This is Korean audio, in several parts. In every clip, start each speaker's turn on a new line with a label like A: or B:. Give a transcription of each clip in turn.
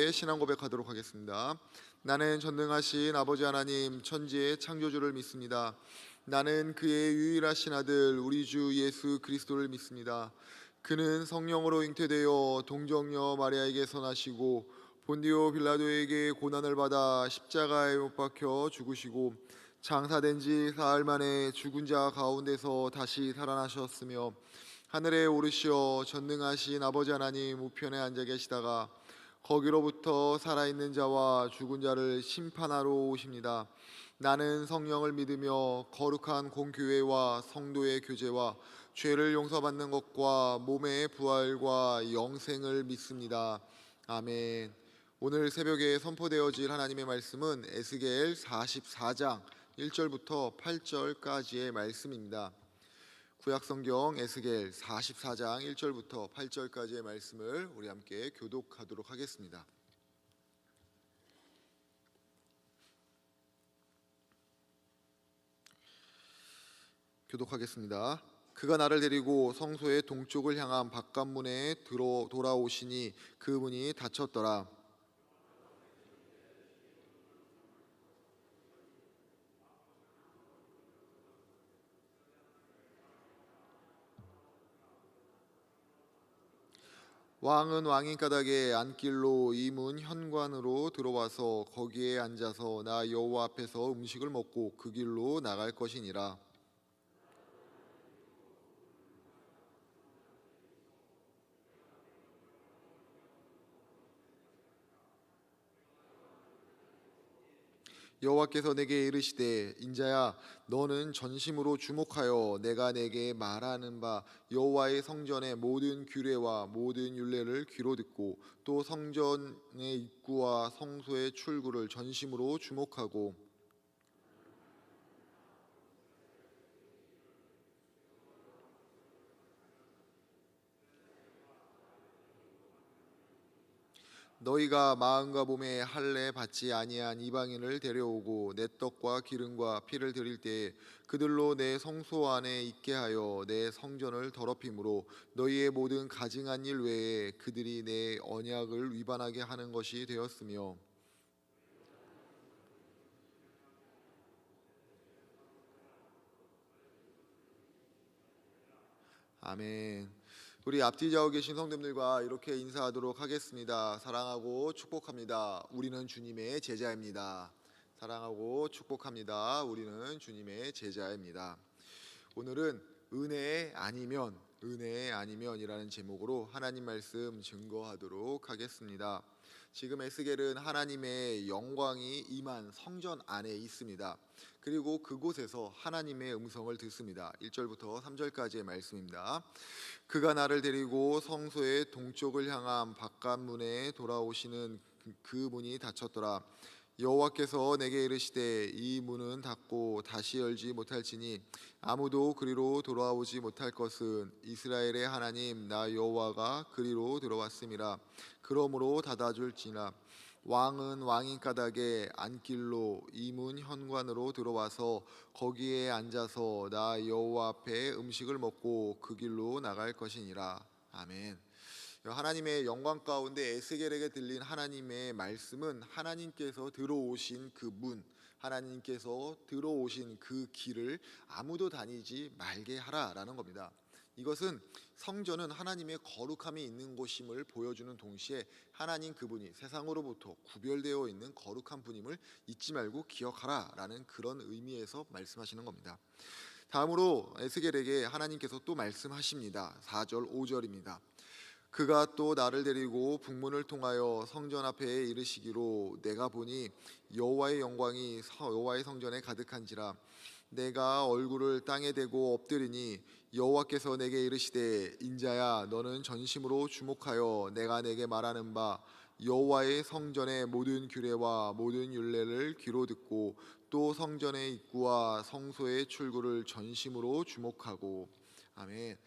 A: 함께 신앙 고백하도록 하겠습니다. 나는 전능하신 아버지 하나님 천지의 창조주를 믿습니다. 나는 그의 유일하신 아들 우리 주 예수 그리스도를 믿습니다. 그는 성령으로 잉태되어 동정녀 마리아에게서 나시고 본디오 빌라도에게 고난을 받아 십자가에 못 박혀 죽으시고 장사된 지 사흘 만에 죽은 자 가운데서 다시 살아나셨으며 하늘에 오르시어 전능하신 아버지 하나님 우편에 앉아 계시다가 거기로부터 살아있는 자와 죽은 자를 심판하러 오십니다. 나는 성령을 믿으며 거룩한 공교회와 성도의 교제와 죄를 용서받는 것과 몸의 부활과 영생을 믿습니다. 아멘. 오늘 새벽에 선포되어질 하나님의 말씀은 에스겔 44장 1절부터 8절까지의 말씀입니다. 구약성경 에스겔 44장 1절부터 8절까지의 말씀을 우리 함께 교독하도록 하겠습니다. 교독하겠습니다. 그가 나를 데리고 성소의 동쪽을 향한 바깥문에 돌아오시니 그 문이 닫혔더라. 왕은 왕인 까닭에 안길로 이 문 현관으로 들어와서 거기에 앉아서 나 여호와 앞에서 음식을 먹고 그 길로 나갈 것이니라. 여호와께서 내게 이르시되 인자야 너는 전심으로 주목하여 내가 내게 말하는 바 여호와의 성전의 모든 규례와 모든 율례를 귀로 듣고 또 성전의 입구와 성소의 출구를 전심으로 주목하고 너희가 마음과 몸에 할례 받지 아니한 이방인을 데려오고 내 떡과 기름과 피를 드릴 때에 그들로 내 성소 안에 있게 하여 내 성전을 더럽힘으로 너희의 모든 가증한 일 외에 그들이 내 언약을 위반하게 하는 것이 되었으며 아멘. 우리 앞뒤 좌우 계신 성도님들과 이렇게 인사하도록 하겠습니다. 사랑하고 축복합니다. 우리는 주님의 제자입니다. 사랑하고 축복합니다. 우리는 주님의 제자입니다. 오늘은 은혜 아니면이라는 제목으로 하나님 말씀 증거하도록 하겠습니다. 지금 에스겔은 하나님의 영광이 임한 성전 안에 있습니다. 그리고 그곳에서 하나님의 음성을 듣습니다. 1절부터 3절까지의 말씀입니다. 그가 나를 데리고 성소의 동쪽을 향한 바깥문에 돌아오시는 그 문이 닫혔더라. 여호와께서 내게 이르시되 이 문은 닫고 다시 열지 못할지니 아무도 그리로 돌아오지 못할 것은 이스라엘의 하나님 나 여호와가 그리로 들어왔음이라. 그러므로 닫아줄지나 왕은 왕인 까닭에 안길로 이 문 현관으로 들어와서 거기에 앉아서 나 여호와 앞에 음식을 먹고 그 길로 나갈 것이니라. 아멘. 하나님의 영광 가운데 에스겔에게 들린 하나님의 말씀은 하나님께서 들어오신 그 문, 하나님께서 들어오신 그 길을 아무도 다니지 말게 하라라는 겁니다. 이것은 성전은 하나님의 거룩함이 있는 곳임을 보여주는 동시에 하나님 그분이 세상으로부터 구별되어 있는 거룩한 분임을 잊지 말고 기억하라라는 그런 의미에서 말씀하시는 겁니다. 다음으로 에스겔에게 하나님께서 또 말씀하십니다. 4절 5절입니다. 그가 또 나를 데리고 북문을 통하여 성전 앞에 이르시기로 내가 보니 여호와의 영광이 여호와의 성전에 가득한지라. 내가 얼굴을 땅에 대고 엎드리니 여호와께서 내게 이르시되 인자야 너는 전심으로 주목하여 내가 내게 말하는 바 여호와의 성전의 모든 규례와 모든 율례를 귀로 듣고 또 성전의 입구와 성소의 출구를 전심으로 주목하고. 아멘.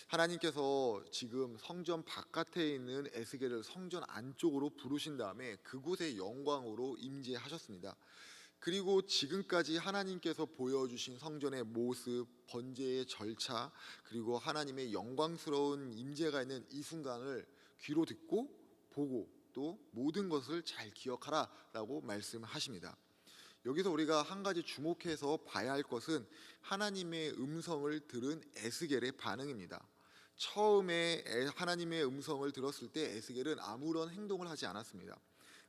A: 하나님께서 지금 성전 바깥에 있는 에스겔을 성전 안쪽으로 부르신 다음에 그곳의 영광으로 임재하셨습니다. 그리고 지금까지 하나님께서 보여주신 성전의 모습, 번제의 절차, 그리고 하나님의 영광스러운 임재가 있는 이 순간을 귀로 듣고 보고 또 모든 것을 잘 기억하라라고 말씀하십니다. 여기서 우리가 한 가지 주목해서 봐야 할 것은 하나님의 음성을 들은 에스겔의 반응입니다. 처음에 하나님의 음성을 들었을 때 에스겔은 아무런 행동을 하지 않았습니다.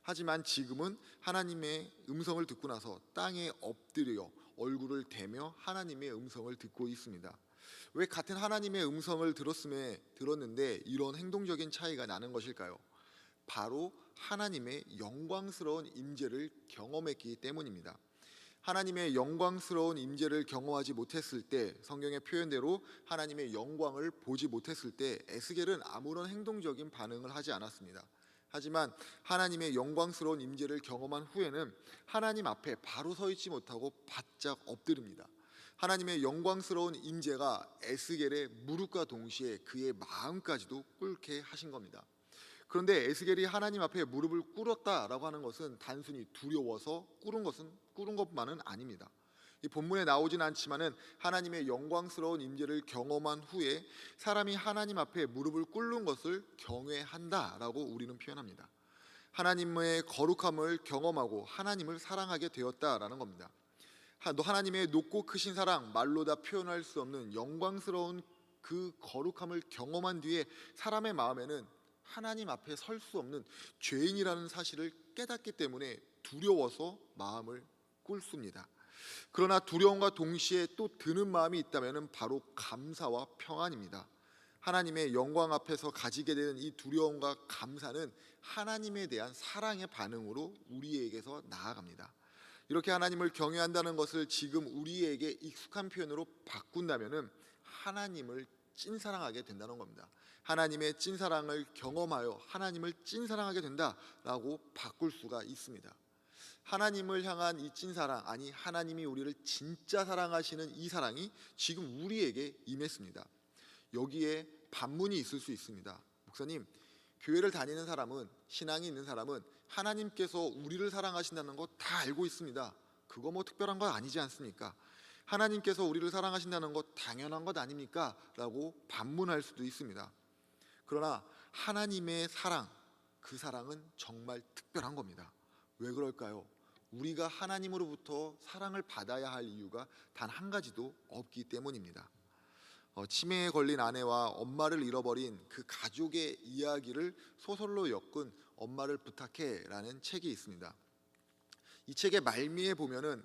A: 하지만 지금은 하나님의 음성을 듣고 나서 땅에 엎드려 얼굴을 대며 하나님의 음성을 듣고 있습니다. 왜 같은 하나님의 음성을 들었는데 이런 행동적인 차이가 나는 것일까요? 바로 하나님의 영광스러운 임재를 경험했기 때문입니다. 하나님의 영광스러운 임재를 경험하지 못했을 때, 성경의 표현대로 하나님의 영광을 보지 못했을 때 에스겔은 아무런 행동적인 반응을 하지 않았습니다. 하지만 하나님의 영광스러운 임재를 경험한 후에는 하나님 앞에 바로 서 있지 못하고 바짝 엎드립니다. 하나님의 영광스러운 임재가 에스겔의 무릎과 동시에 그의 마음까지도 꿇게 하신 겁니다. 그런데 에스겔이 하나님 앞에 무릎을 꿇었다라고 하는 것은 단순히 두려워서 꿇은 것만은 아닙니다. 이 본문에 나오진 않지만은 하나님의 영광스러운 임재를 경험한 후에 사람이 하나님 앞에 무릎을 꿇는 것을 경외한다라고 우리는 표현합니다. 하나님의 거룩함을 경험하고 하나님을 사랑하게 되었다라는 겁니다. 하나님의 높고 크신 사랑, 말로 다 표현할 수 없는 영광스러운 그 거룩함을 경험한 뒤에 사람의 마음에는 하나님 앞에 설 수 없는 죄인이라는 사실을 깨닫기 때문에 두려워서 마음을 꿇습니다. 그러나 두려움과 동시에 또 드는 마음이 있다면 바로 감사와 평안입니다. 하나님의 영광 앞에서 가지게 되는 이 두려움과 감사는 하나님에 대한 사랑의 반응으로 우리에게서 나아갑니다. 이렇게 하나님을 경외한다는 것을 지금 우리에게 익숙한 표현으로 바꾼다면 하나님을 찐사랑하게 된다는 겁니다. 하나님의 찐사랑을 경험하여 하나님을 찐사랑하게 된다라고 바꿀 수가 있습니다. 하나님을 향한 이 찐사랑, 아니 하나님이 우리를 진짜 사랑하시는 이 사랑이 지금 우리에게 임했습니다. 여기에 반문이 있을 수 있습니다. 목사님, 교회를 다니는 사람은, 신앙이 있는 사람은 하나님께서 우리를 사랑하신다는 거 다 알고 있습니다. 그거 뭐 특별한 거 아니지 않습니까? 하나님께서 우리를 사랑하신다는 거 당연한 것 아닙니까? 라고 반문할 수도 있습니다. 그러나 하나님의 사랑, 그 사랑은 정말 특별한 겁니다. 왜 그럴까요? 우리가 하나님으로부터 사랑을 받아야 할 이유가 단 한 가지도 없기 때문입니다. 치매에 걸린 아내와 엄마를 잃어버린 그 가족의 이야기를 소설로 엮은 엄마를 부탁해라는 책이 있습니다. 이 책의 말미에 보면은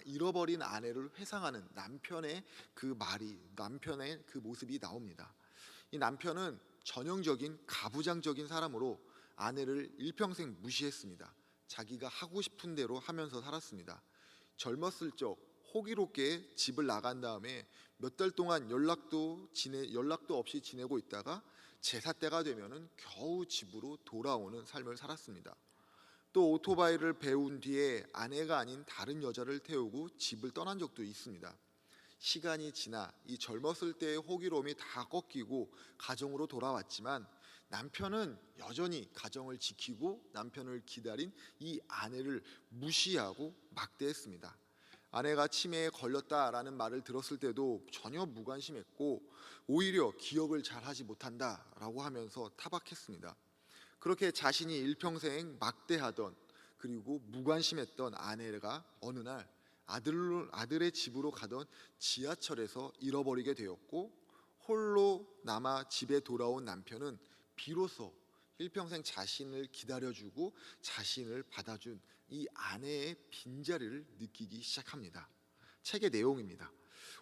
A: 잃어버린 아내를 회상하는 남편의 그 모습이 나옵니다. 이 남편은 전형적인 가부장적인 사람으로 아내를 일평생 무시했습니다. 자기가 하고 싶은 대로 하면서 살았습니다. 젊었을 적 호기롭게 집을 나간 다음에 몇 달 동안 연락도 없이 지내고 있다가 제사 때가 되면은 겨우 집으로 돌아오는 삶을 살았습니다. 또 오토바이를 배운 뒤에 아내가 아닌 다른 여자를 태우고 집을 떠난 적도 있습니다. 시간이 지나 이 젊었을 때의 호기로움이 다 꺾이고 가정으로 돌아왔지만 남편은 여전히 가정을 지키고 남편을 기다린 이 아내를 무시하고 막대했습니다. 아내가 치매에 걸렸다라는 말을 들었을 때도 전혀 무관심했고 오히려 기억을 잘 하지 못한다라고 하면서 타박했습니다. 그렇게 자신이 일평생 막대하던 그리고 무관심했던 아내가 어느 날 아들의 집으로 가던 지하철에서 잃어버리게 되었고 홀로 남아 집에 돌아온 남편은 비로소 일평생 자신을 기다려주고 자신을 받아준 이 아내의 빈자리를 느끼기 시작합니다. 책의 내용입니다.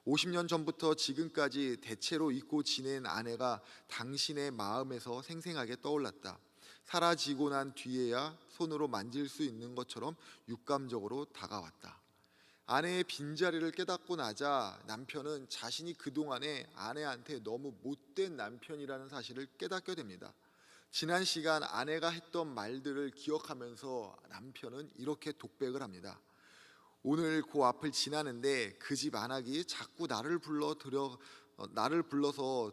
A: 50년 전부터 지금까지 대체로 잊고 지낸 아내가 당신의 마음에서 생생하게 떠올랐다. 사라지고 난 뒤에야 손으로 만질 수 있는 것처럼 육감적으로 다가왔다. 아내의 빈자리를 깨닫고 나자 남편은 자신이 그동안에 아내한테 너무 못된 남편이라는 사실을 깨닫게 됩니다. 지난 시간 아내가 했던 말들을 기억하면서 남편은 이렇게 독백을 합니다. 오늘 그 앞을 지나는데 그 집 안악이 자꾸 나를 불러서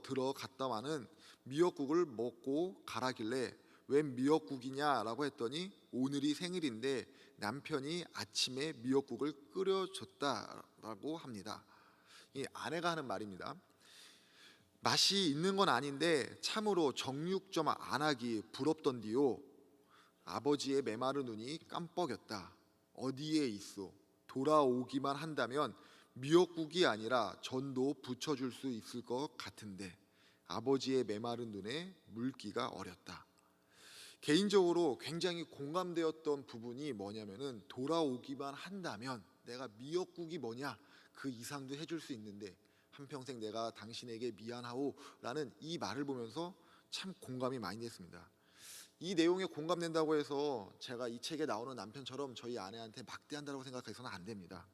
A: 들어갔다마는 미역국을 먹고 가라길래 웬 미역국이냐라고 했더니 오늘이 생일인데 남편이 아침에 미역국을 끓여줬다라고 합니다. 이 아내가 하는 말입니다. 맛이 있는 건 아닌데 참으로 정육 좀 안 하기 부럽던디요. 아버지의 메마른 눈이 깜뻑였다. 어디에 있어? 돌아오기만 한다면 미역국이 아니라 전도 부쳐줄 수 있을 것 같은데. 아버지의 메마른 눈에 물기가 어렸다. 개인적으로 굉장히 공감되었던 부분이 뭐냐면은, 돌아오기만 한다면 내가 미역국이 뭐냐 그 이상도 해줄 수 있는데 한평생 내가 당신에게 미안하오 라는 이 말을 보면서 참 공감이 많이 됐습니다. 이 내용에 공감된다고 해서 제가 이 책에 나오는 남편처럼 저희 아내한테 막대한다고 생각해서는 안 됩니다.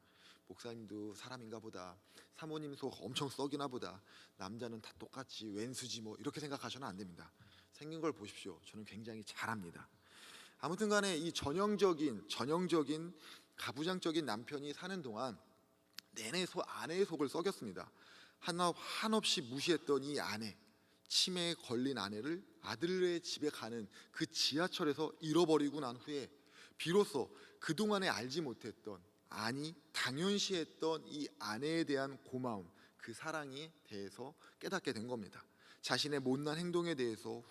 A: 목사님도 사람인가 보다, 사모님 속 엄청 썩이나 보다, 남자는 다 똑같지 웬수지 뭐 이렇게 생각하셔는 안 됩니다. 생긴 걸 보십시오. 저는 굉장히 잘합니다. 아무튼 간에 이 전형적인 가부장적인 남편이 사는 동안 내내 아내의 속을 썩였습니다. 한없이 무시했던 이 아내, 치매에 걸린 아내를 아들의 집에 가는 그 지하철에서 잃어버리고 난 후에 비로소 그동안에 알지 못했던, 아니 당연시했던 이 아내에 대한 고마움, 그 사랑에 대해서 깨닫게 된 겁니다. 자신의 못난 행동에 대해서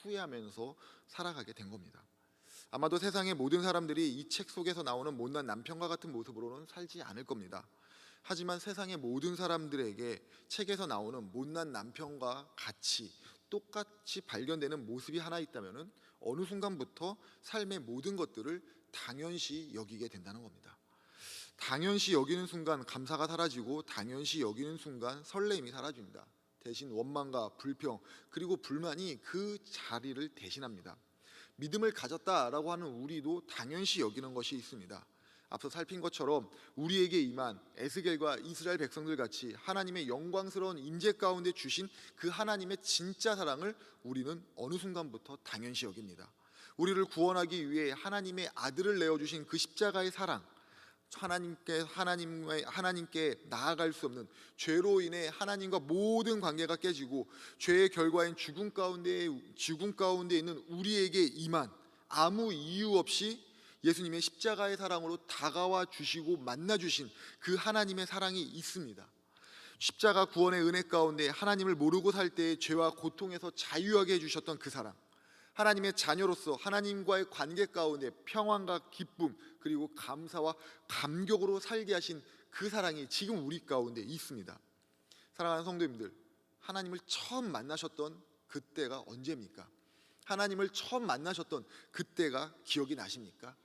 A: 후회하면서 살아가게 된 겁니다. 아마도 세상의 모든 사람들이 이 책 속에서 나오는 못난 남편과 같은 모습으로는 살지 않을 겁니다. 하지만 세상의 모든 사람들에게 책에서 나오는 못난 남편과 똑같이 발견되는 모습이 하나 있다면 어느 순간부터 삶의 모든 것들을 당연시 여기게 된다는 겁니다. 당연시 여기는 순간 감사가 사라지고, 당연시 여기는 순간 설레임이 사라집니다. 대신 원망과 불평 그리고 불만이 그 자리를 대신합니다. 믿음을 가졌다라고 하는 우리도 당연시 여기는 것이 있습니다. 앞서 살핀 것처럼 우리에게 임한 에스겔과 이스라엘 백성들 같이 하나님의 영광스러운 임재 가운데 주신 그 하나님의 진짜 사랑을 우리는 어느 순간부터 당연시 여깁니다. 우리를 구원하기 위해 하나님의 아들을 내어주신 그 십자가의 사랑, 하나님께 나아갈 수 없는 죄로 인해 하나님과 모든 관계가 깨지고 죄의 결과인 죽음 가운데 있는 우리에게 임한, 아무 이유 없이 예수님의 십자가의 사랑으로 다가와 주시고 만나 주신 그 하나님의 사랑이 있습니다. 십자가 구원의 은혜 가운데 하나님을 모르고 살 때의 죄와 고통에서 자유하게 해주셨던 그 사랑, 하나님의 자녀로서 하나님과의 관계 가운데 평안과 기쁨 그리고 감사와 감격으로 살게 하신 그 사랑이 지금 우리 가운데 있습니다. 사랑하는 성도님들, 하나님을 처음 만나셨던 그때가 언제입니까? 하나님을 처음 만나셨던 그때가 기억이 나십니까?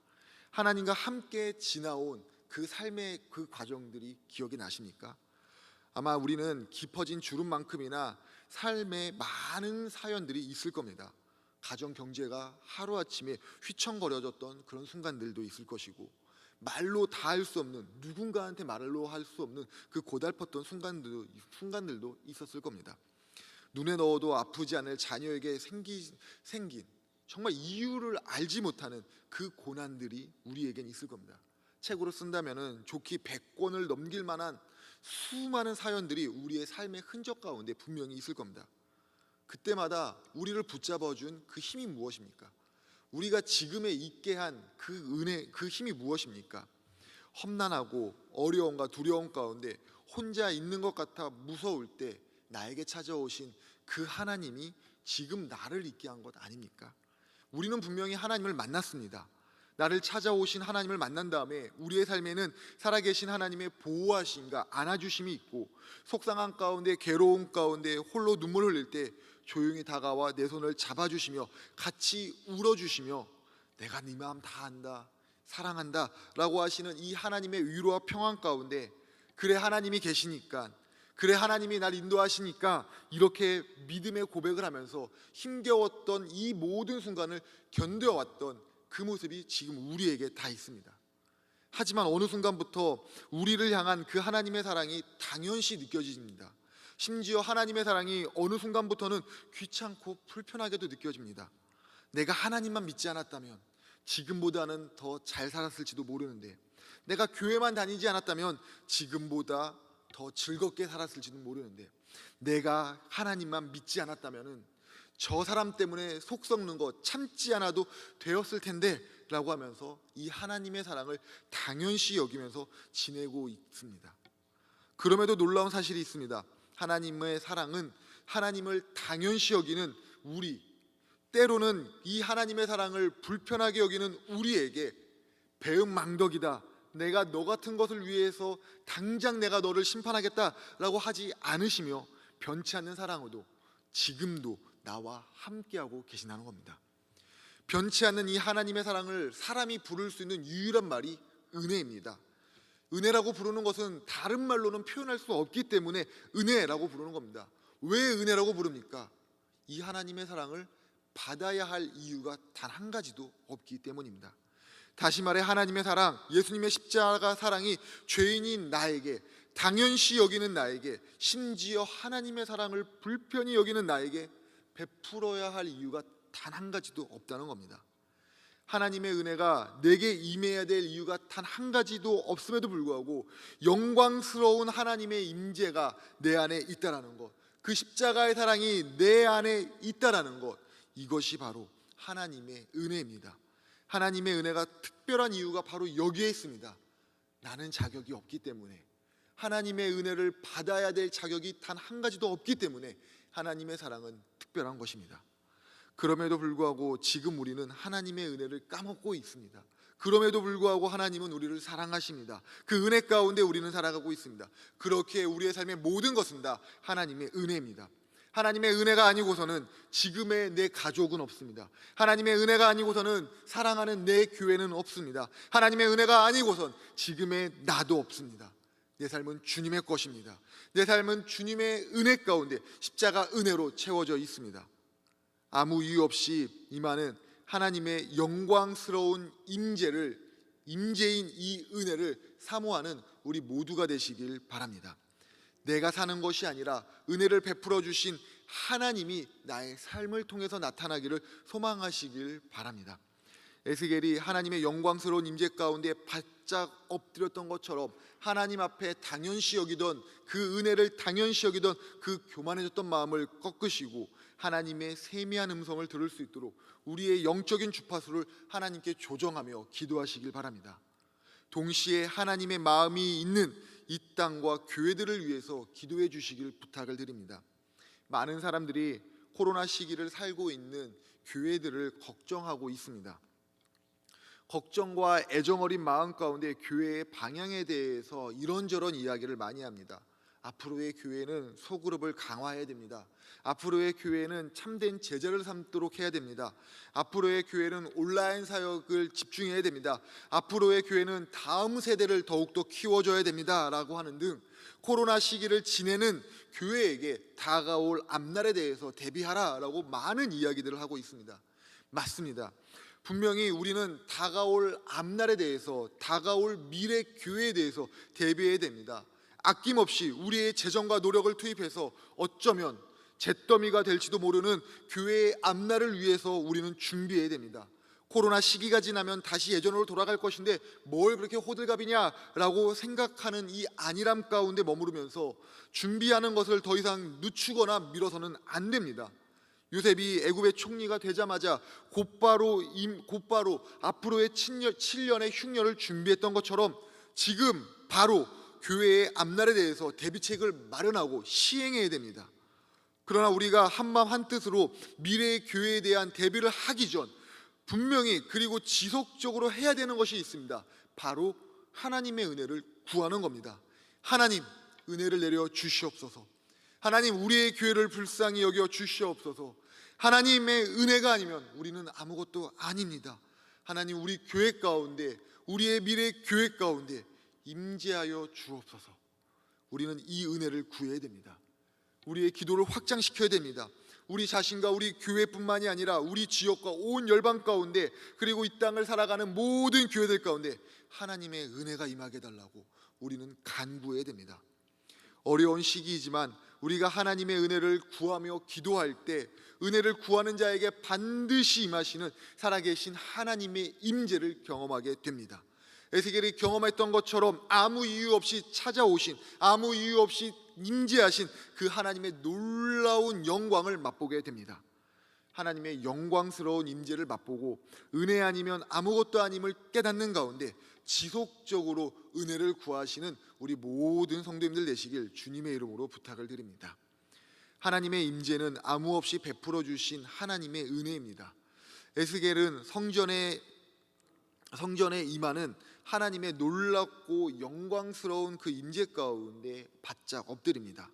A: 하나님과 함께 지나온 그 삶의 그 과정들이 기억이 나십니까? 아마 우리는 깊어진 주름만큼이나 삶에 많은 사연들이 있을 겁니다. 가정 경제가 하루아침에 휘청거려졌던 그런 순간들도 있을 것이고, 말로 다 할 수 없는, 누군가한테 말로 할 수 없는 그 고달팠던 순간들도 있었을 겁니다. 눈에 넣어도 아프지 않을 자녀에게 생긴 정말 이유를 알지 못하는 그 고난들이 우리에겐 있을 겁니다. 책으로 쓴다면은 좋기 100권을 넘길 만한 수많은 사연들이 우리의 삶의 흔적 가운데 분명히 있을 겁니다. 그때마다 우리를 붙잡아준 그 힘이 무엇입니까? 우리가 지금에 있게 한 그 은혜, 그 힘이 무엇입니까? 험난하고 어려움과 두려움 가운데 혼자 있는 것 같아 무서울 때 나에게 찾아오신 그 하나님이 지금 나를 있게 한 것 아닙니까? 우리는 분명히 하나님을 만났습니다. 나를 찾아오신 하나님을 만난 다음에 우리의 삶에는 살아계신 하나님의 보호하심과 안아주심이 있고, 속상한 가운데 괴로움 가운데 홀로 눈물을 흘릴 때 조용히 다가와 내 손을 잡아주시며 같이 울어주시며 내가 네 마음 다 안다, 사랑한다 라고 하시는 이 하나님의 위로와 평안 가운데, 그래 하나님이 계시니까, 그래 하나님이 날 인도하시니까 이렇게 믿음의 고백을 하면서 힘겨웠던 이 모든 순간을 견뎌왔던 그 모습이 지금 우리에게 다 있습니다. 하지만 어느 순간부터 우리를 향한 그 하나님의 사랑이 당연시 느껴집니다. 심지어 하나님의 사랑이 어느 순간부터는 귀찮고 불편하게도 느껴집니다. 내가 하나님만 믿지 않았다면 지금보다는 더 잘 살았을지도 모르는데, 내가 교회만 다니지 않았다면 지금보다 더 즐겁게 살았을지도 모르는데, 내가 하나님만 믿지 않았다면 저 사람 때문에 속 썩는 거 참지 않아도 되었을 텐데 라고 하면서 이 하나님의 사랑을 당연시 여기면서 지내고 있습니다. 그럼에도 놀라운 사실이 있습니다. 하나님의 사랑은 하나님을 당연시 여기는 우리, 때로는 이 하나님의 사랑을 불편하게 여기는 우리에게 배은망덕이다, 내가 너 같은 것을 위해서 당장 내가 너를 심판하겠다라고 하지 않으시며 변치 않는 사랑으로 지금도 나와 함께하고 계시다는 겁니다. 변치 않는 이 하나님의 사랑을 사람이 부를 수 있는 유일한 말이 은혜입니다. 은혜라고 부르는 것은 다른 말로는 표현할 수 없기 때문에 은혜라고 부르는 겁니다. 왜 은혜라고 부릅니까? 이 하나님의 사랑을 받아야 할 이유가 단 한 가지도 없기 때문입니다. 다시 말해 하나님의 사랑, 예수님의 십자가 사랑이 죄인인 나에게, 당연시 여기는 나에게, 심지어 하나님의 사랑을 불편히 여기는 나에게 베풀어야 할 이유가 단 한 가지도 없다는 겁니다. 하나님의 은혜가 내게 임해야 될 이유가 단 한 가지도 없음에도 불구하고 영광스러운 하나님의 임재가 내 안에 있다라는 것, 그 십자가의 사랑이 내 안에 있다라는 것, 이것이 바로 하나님의 은혜입니다. 하나님의 은혜가 특별한 이유가 바로 여기에 있습니다. 나는 자격이 없기 때문에, 하나님의 은혜를 받아야 될 자격이 단 한 가지도 없기 때문에 하나님의 사랑은 특별한 것입니다. 그럼에도 불구하고 지금 우리는 하나님의 은혜를 까먹고 있습니다. 그럼에도 불구하고 하나님은 우리를 사랑하십니다. 그 은혜 가운데 우리는 살아가고 있습니다. 그렇게 우리의 삶의 모든 것은 다 하나님의 은혜입니다. 하나님의 은혜가 아니고서는 지금의 내 가족은 없습니다. 하나님의 은혜가 아니고서는 사랑하는 내 교회는 없습니다. 하나님의 은혜가 아니고선 지금의 나도 없습니다. 내 삶은 주님의 것입니다. 내 삶은 주님의 은혜 가운데 십자가 은혜로 채워져 있습니다. 아무 이유 없이 임하는 하나님의 영광스러운 임재인 이 은혜를 사모하는 우리 모두가 되시길 바랍니다. 내가 사는 것이 아니라 은혜를 베풀어 주신 하나님이 나의 삶을 통해서 나타나기를 소망하시길 바랍니다. 에스겔이 하나님의 영광스러운 임재 가운데 바짝 엎드렸던 것처럼 하나님 앞에 당연시 여기던 그 은혜를 당연시 여기던 그 교만해졌던 마음을 꺾으시고 하나님의 세미한 음성을 들을 수 있도록 우리의 영적인 주파수를 하나님께 조정하며 기도하시길 바랍니다. 동시에 하나님의 마음이 있는 이 땅과 교회들을 위해서 기도해 주시길 부탁을 드립니다. 많은 사람들이 코로나 시기를 살고 있는 교회들을 걱정하고 있습니다. 걱정과 애정 어린 마음 가운데 교회의 방향에 대해서 이런저런 이야기를 많이 합니다. 앞으로의 교회는 소그룹을 강화해야 됩니다. 앞으로의 교회는 참된 제자를 삼도록 해야 됩니다. 앞으로의 교회는 온라인 사역을 집중해야 됩니다. 앞으로의 교회는 다음 세대를 더욱더 키워줘야 됩니다 라고 하는 등 코로나 시기를 지내는 교회에게 다가올 앞날에 대해서 대비하라 라고 많은 이야기들을 하고 있습니다. 맞습니다. 분명히 우리는 다가올 앞날에 대해서, 다가올 미래 교회에 대해서 대비해야 됩니다. 아낌없이 우리의 재정과 노력을 투입해서 어쩌면 잿더미가 될지도 모르는 교회의 앞날을 위해서 우리는 준비해야 됩니다. 코로나 시기가 지나면 다시 예전으로 돌아갈 것인데 뭘 그렇게 호들갑이냐라고 생각하는 이 안일함 가운데 머무르면서 준비하는 것을 더 이상 늦추거나 미뤄서는 안 됩니다. 요셉이 애굽의 총리가 되자마자 곧바로 앞으로의 7년의 흉년을 준비했던 것처럼 지금 바로 교회의 앞날에 대해서 대비책을 마련하고 시행해야 됩니다. 그러나 우리가 한마음 한뜻으로 미래의 교회에 대한 대비를 하기 전 분명히 그리고 지속적으로 해야 되는 것이 있습니다. 바로 하나님의 은혜를 구하는 겁니다. 하나님, 은혜를 내려 주시옵소서. 하나님, 우리의 교회를 불쌍히 여겨 주시옵소서. 하나님의 은혜가 아니면 우리는 아무것도 아닙니다. 하나님, 우리 교회 가운데, 우리의 미래 교회 가운데 임재하여 주옵소서. 우리는 이 은혜를 구해야 됩니다. 우리의 기도를 확장시켜야 됩니다. 우리 자신과 우리 교회뿐만이 아니라 우리 지역과 온 열방 가운데, 그리고 이 땅을 살아가는 모든 교회들 가운데 하나님의 은혜가 임하게 달라고 우리는 간구해야 됩니다. 어려운 시기이지만 우리가 하나님의 은혜를 구하며 기도할 때 은혜를 구하는 자에게 반드시 임하시는 살아계신 하나님의 임재를 경험하게 됩니다. 에스겔이 경험했던 것처럼 아무 이유 없이 찾아오신, 아무 이유 없이 임재하신 그 하나님의 놀라운 영광을 맛보게 됩니다. 하나님의 영광스러운 임재를 맛보고 은혜 아니면 아무것도 아님을 깨닫는 가운데 지속적으로 은혜를 구하시는 우리 모든 성도님들 되시길 주님의 이름으로 부탁을 드립니다. 하나님의 임재는 아무 없이 베풀어 주신 하나님의 은혜입니다. 에스겔은 성전에 임하는 하나님의 놀랍고 영광스러운 그 임재 가운데 바짝 엎드립니다.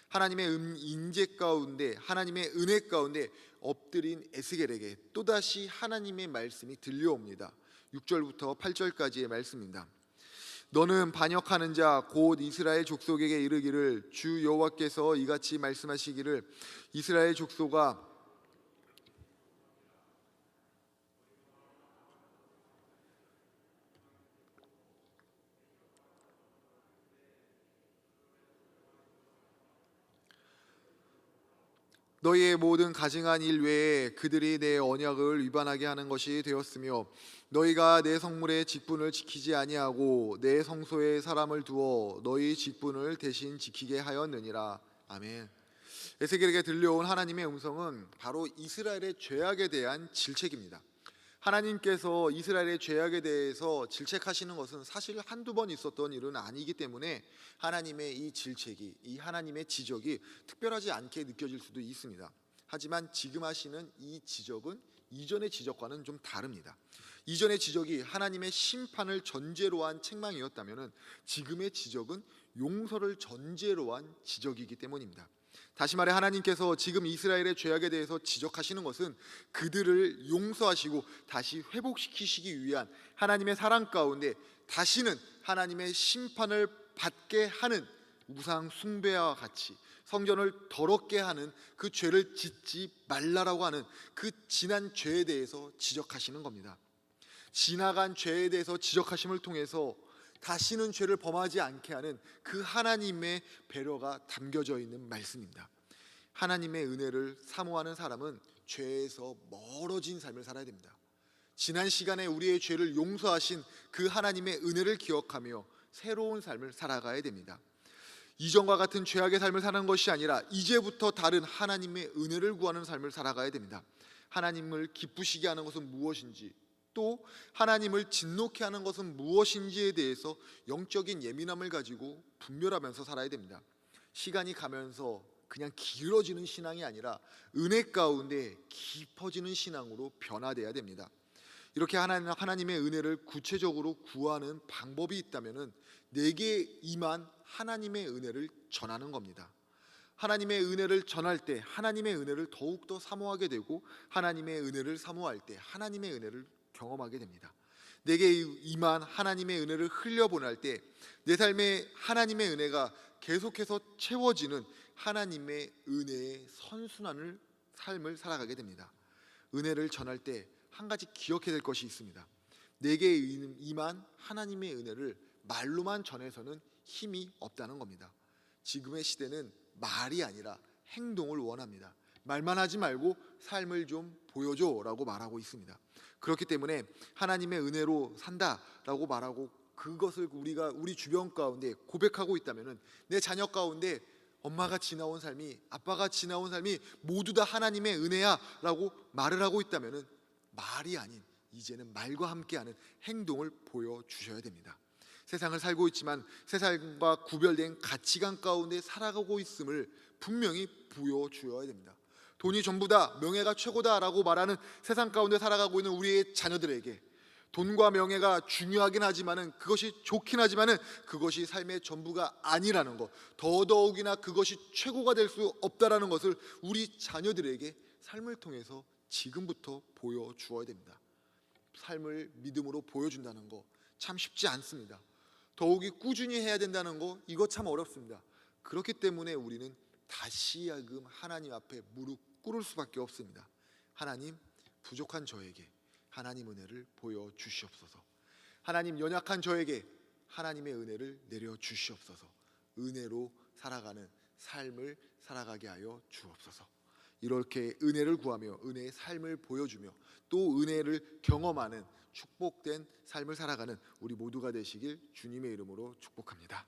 A: 하나님의 임재 가운데, 하나님의 은혜 가운데 엎드린 에스겔에게 또다시 하나님의 말씀이 들려옵니다. 6절부터 8절까지의 말씀입니다. 너는 반역하는 자 곧 이스라엘 족속에게 이르기를 주 여호와께서 이같이 말씀하시기를 이스라엘 족속아 너희의 모든 가증한 일 외에 그들이 내 언약을 위반하게 하는 것이 되었으며 너희가 내 성물의 직분을 지키지 아니하고 내 성소에 사람을 두어 너희 직분을 대신 지키게 하였느니라. 아멘. 에스겔에게 들려온 하나님의 음성은 바로 이스라엘의 죄악에 대한 질책입니다. 하나님께서 이스라엘의 죄악에 대해서 질책하시는 것은 사실 한두 번 있었던 일은 아니기 때문에 하나님의 이 질책이, 이 하나님의 지적이 특별하지 않게 느껴질 수도 있습니다. 하지만 지금 하시는 이 지적은 이전의 지적과는 좀 다릅니다. 이전의 지적이 하나님의 심판을 전제로 한 책망이었다면 지금의 지적은 용서를 전제로 한 지적이기 때문입니다. 다시 말해 하나님께서 지금 이스라엘의 죄악에 대해서 지적하시는 것은 그들을 용서하시고 다시 회복시키시기 위한 하나님의 사랑 가운데 다시는 하나님의 심판을 받게 하는 우상 숭배와 같이 성전을 더럽게 하는 그 죄를 짓지 말라라고 하는 그 지난 죄에 대해서 지적하시는 겁니다. 지나간 죄에 대해서 지적하심을 통해서 다시는 죄를 범하지 않게 하는 그 하나님의 배려가 담겨져 있는 말씀입니다. 하나님의 은혜를 사모하는 사람은 죄에서 멀어진 삶을 살아야 됩니다. 지난 시간에 우리의 죄를 용서하신 그 하나님의 은혜를 기억하며 새로운 삶을 살아가야 됩니다. 이전과 같은 죄악의 삶을 사는 것이 아니라 이제부터 다른 하나님의 은혜를 구하는 삶을 살아가야 됩니다. 하나님을 기쁘시게 하는 것은 무엇인지, 또 하나님을 진노케 하는 것은 무엇인지에 대해서 영적인 예민함을 가지고 분별하면서 살아야 됩니다. 시간이 가면서 그냥 길어지는 신앙이 아니라 은혜 가운데 깊어지는 신앙으로 변화돼야 됩니다. 이렇게 하나님의 은혜를 구체적으로 구하는 방법이 있다면 내게 임한 하나님의 은혜를 전하는 겁니다. 하나님의 은혜를 전할 때 하나님의 은혜를 더욱더 사모하게 되고 하나님의 은혜를 사모할 때 하나님의 은혜를 경험하게 됩니다. 내게 임한 하나님의 은혜를 흘려보낼 때 내 삶에 하나님의 은혜가 계속해서 채워지는 하나님의 은혜의 선순환을 삶을 살아가게 됩니다. 은혜를 전할 때 한 가지 기억해야 될 것이 있습니다. 내게 임한 하나님의 은혜를 말로만 전해서는 힘이 없다는 겁니다. 지금의 시대는 말이 아니라 행동을 원합니다. 말만 하지 말고 삶을 좀 보여줘라고 말하고 있습니다. 그렇기 때문에 하나님의 은혜로 산다라고 말하고 그것을 우리가 우리 주변 가운데 고백하고 있다면 내 자녀 가운데 엄마가 지나온 삶이, 아빠가 지나온 삶이 모두 다 하나님의 은혜야 라고 말을 하고 있다면 말이 아닌 이제는 말과 함께하는 행동을 보여주셔야 됩니다. 세상을 살고 있지만 세상과 구별된 가치관 가운데 살아가고 있음을 분명히 보여주어야 됩니다. 돈이 전부다, 명예가 최고다라고 말하는 세상 가운데 살아가고 있는 우리의 자녀들에게 돈과 명예가 중요하긴 하지만은 그것이 좋긴 하지만은 그것이 삶의 전부가 아니라는 것, 더더욱이나 그것이 최고가 될 수 없다라는 것을 우리 자녀들에게 삶을 통해서 지금부터 보여주어야 됩니다. 삶을 믿음으로 보여준다는 거 참 쉽지 않습니다. 더욱이 꾸준히 해야 된다는 거 이거 참 어렵습니다. 그렇기 때문에 우리는 다시야금 하나님 앞에 무릎 꿇을 수밖에 없습니다. 하나님, 부족한 저에게 하나님 은혜를 보여주시옵소서. 하나님, 연약한 저에게 하나님의 은혜를 내려주시옵소서. 은혜로 살아가는 삶을 살아가게 하여 주옵소서. 이렇게 은혜를 구하며 은혜의 삶을 보여주며 또 은혜를 경험하는 축복된 삶을 살아가는 우리 모두가 되시길 주님의 이름으로 축복합니다.